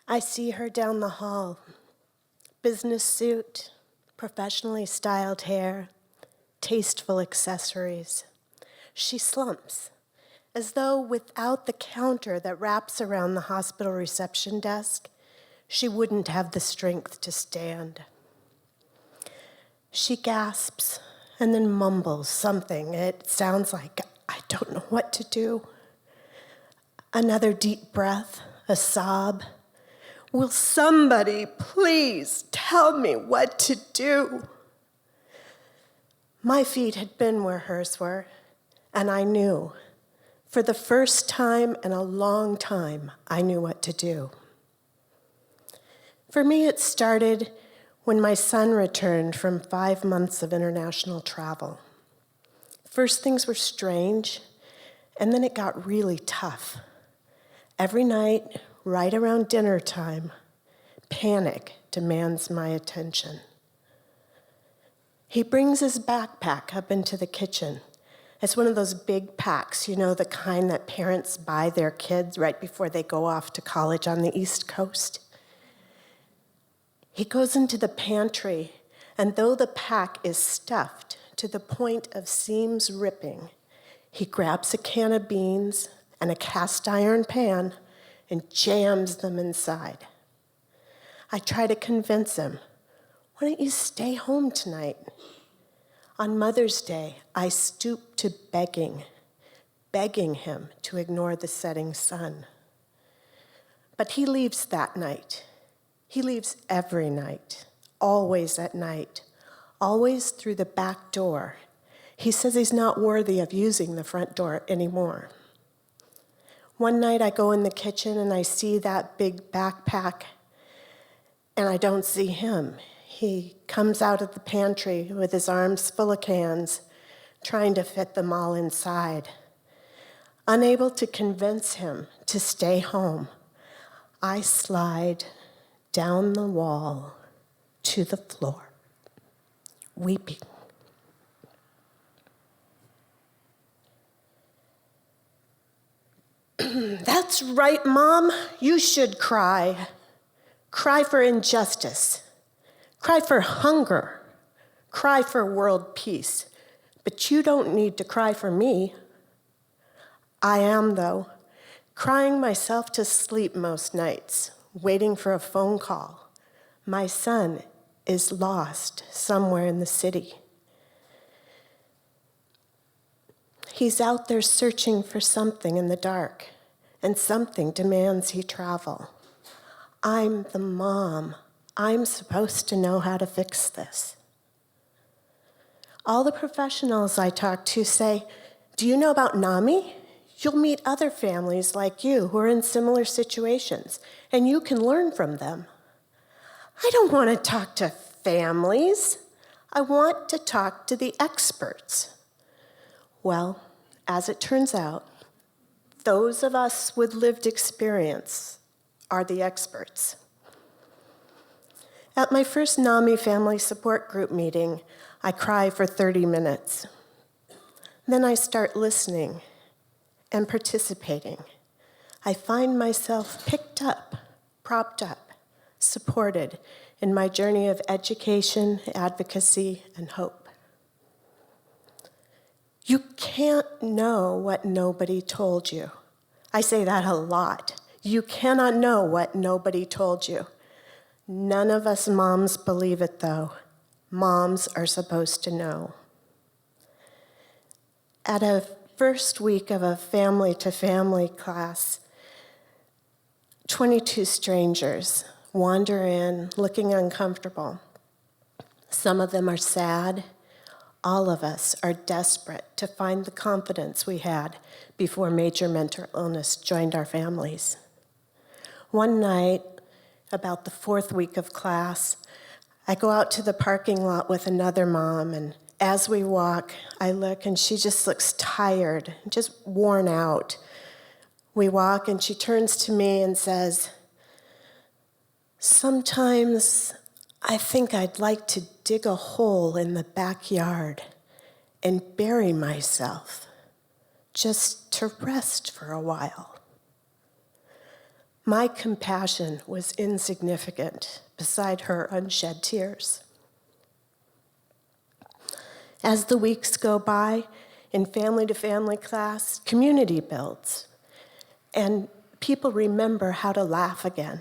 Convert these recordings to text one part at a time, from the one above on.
I see her down the hall. Business suit, professionally styled hair, tasteful accessories. She slumps, as though without the counter that wraps around the hospital reception desk, she wouldn't have the strength to stand. She gasps and then mumbles something. It sounds like, I don't know what to do. Another deep breath, a sob. Will somebody please tell me what to do? My feet had been where hers were, and I knew. For the first time in a long time, I knew what to do. For me, it started when my son returned from 5 months of international travel. First, things were strange, and then it got really tough. Every night, right around dinner time, panic demands my attention. He brings his backpack up into the kitchen. It's one of those big packs, you know, the kind that parents buy their kids right before they go off to college on the East Coast. He goes into the pantry, and though the pack is stuffed to the point of seams ripping, he grabs a can of beans and a cast iron pan and jams them inside. I try to convince him, why don't you stay home tonight? On Mother's Day, I stoop to begging him to ignore the setting sun. But he leaves that night. He leaves every night, always at night, always through the back door. He says he's not worthy of using the front door anymore. One night I go in the kitchen and I see that big backpack, and I don't see him. He comes out of the pantry with his arms full of cans, trying to fit them all inside. Unable to convince him to stay home, I slide down the wall to the floor, weeping. That's right, Mom. You should cry. Cry for injustice. Cry for hunger. Cry for world peace. But you don't need to cry for me. I am, though, crying myself to sleep most nights, waiting for a phone call. My son is lost somewhere in the city. He's out there searching for something in the dark, and something demands he travel. I'm the mom. I'm supposed to know how to fix this. All the professionals I talk to say, do you know about NAMI? You'll meet other families like you who are in similar situations, and you can learn from them. I don't want to talk to families. I want to talk to the experts. Well, as it turns out, those of us with lived experience are the experts. At my first NAMI family support group meeting, I cry for 30 minutes. Then I start listening and participating. I find myself picked up, propped up, supported in my journey of education, advocacy, and hope. You can't know what nobody told you. I say that a lot. You cannot know what nobody told you. None of us moms believe it, though. Moms are supposed to know. At a first week of a family-to-family class, 22 strangers wander in, looking uncomfortable. Some of them are sad. All of us are desperate to find the confidence we had before major mental illness joined our families. One night, about the 4th week of class, I go out to the parking lot with another mom, and as we walk, I look, and she just looks tired, just worn out. We walk, and she turns to me and says, "Sometimes I think I'd like to dig a hole in the backyard and bury myself, just to rest for a while." My compassion was insignificant beside her unshed tears. As the weeks go by, in family-to-family class, community builds, and people remember how to laugh again.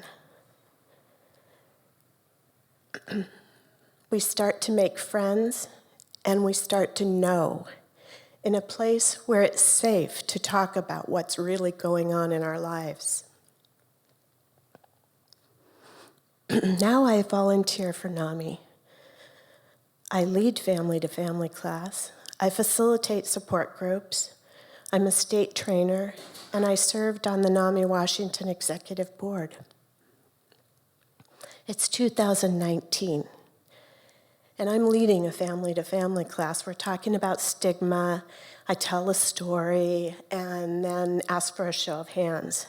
We start to make friends, and we start to know in a place where it's safe to talk about what's really going on in our lives. Now I volunteer for NAMI. I lead family-to-family class. I facilitate support groups. I'm a state trainer, and I served on the NAMI Washington Executive Board. It's 2019, and I'm leading a family-to-family class. We're talking about stigma. I tell a story and then ask for a show of hands.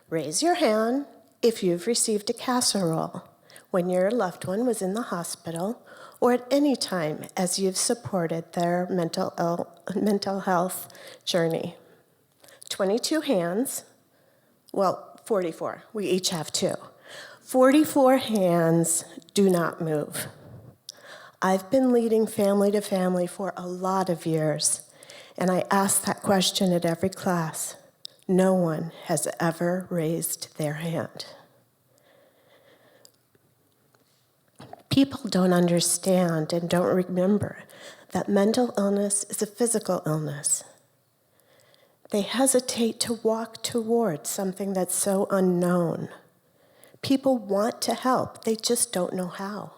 Raise your hand if you've received a casserole when your loved one was in the hospital or at any time as you've supported their mental health journey. 22 hands, well, 44. We each have 2. 44 hands do not move. I've been leading family to family for a lot of years, and I ask that question at every class. No one has ever raised their hand. People don't understand and don't remember that mental illness is a physical illness. They hesitate to walk towards something that's so unknown. People want to help, they just don't know how.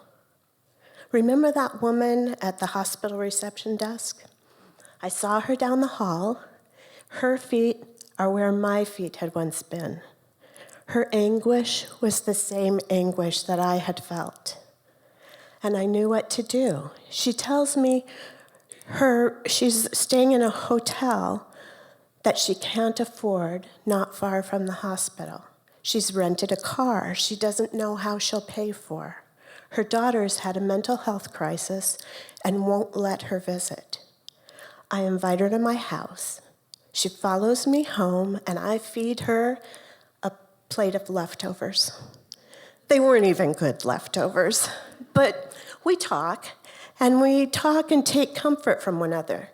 Remember that woman at the hospital reception desk? I saw her down the hall. Her feet are where my feet had once been. Her anguish was the same anguish that I had felt. And I knew what to do. She tells me she's staying in a hotel that she can't afford not far from the hospital. She's rented a car she doesn't know how she'll pay for. Her daughter's had a mental health crisis and won't let her visit. I invite her to my house. She follows me home, and I feed her a plate of leftovers. They weren't even good leftovers, but we talk and take comfort from one another.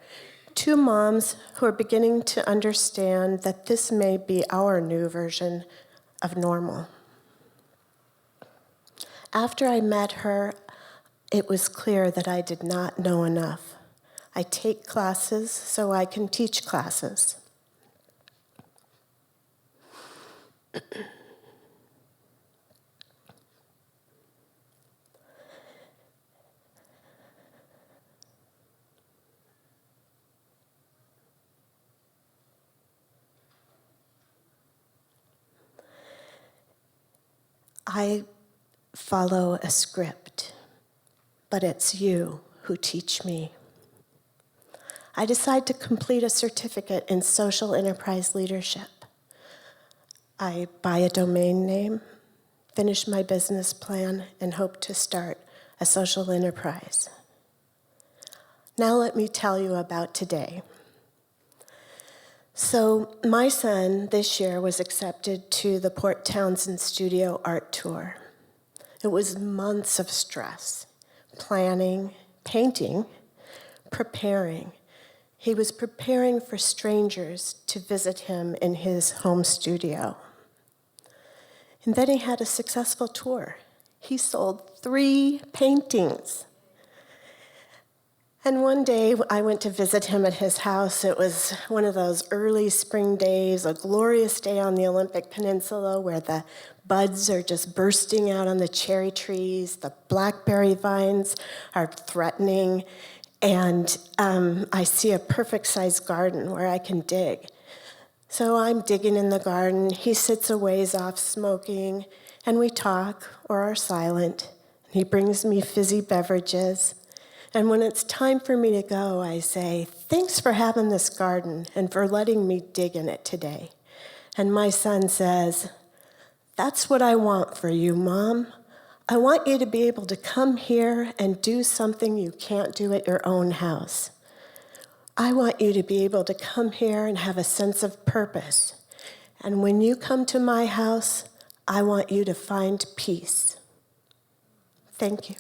2 moms who are beginning to understand that this may be our new version of normal. After I met her, it was clear that I did not know enough. I take classes so I can teach classes. I follow a script, but it's you who teach me. I decide to complete a certificate in social enterprise leadership. I buy a domain name, finish my business plan, and hope to start a social enterprise. Now let me tell you about today. So my son this year was accepted to the Port Townsend Studio Art Tour. It was months of stress, planning, painting, preparing. He was preparing for strangers to visit him in his home studio. And then he had a successful tour. He sold 3 paintings. And one day I went to visit him at his house. It was one of those early spring days, a glorious day on the Olympic Peninsula where the buds are just bursting out on the cherry trees, the blackberry vines are threatening, and I see a perfect-sized garden where I can dig. So I'm digging in the garden. He sits a ways off smoking, and we talk or are silent. He brings me fizzy beverages. And when it's time for me to go, I say, "Thanks for having this garden and for letting me dig in it today." And my son says, "That's what I want for you, Mom. I want you to be able to come here and do something you can't do at your own house. I want you to be able to come here and have a sense of purpose. And when you come to my house, I want you to find peace. Thank you.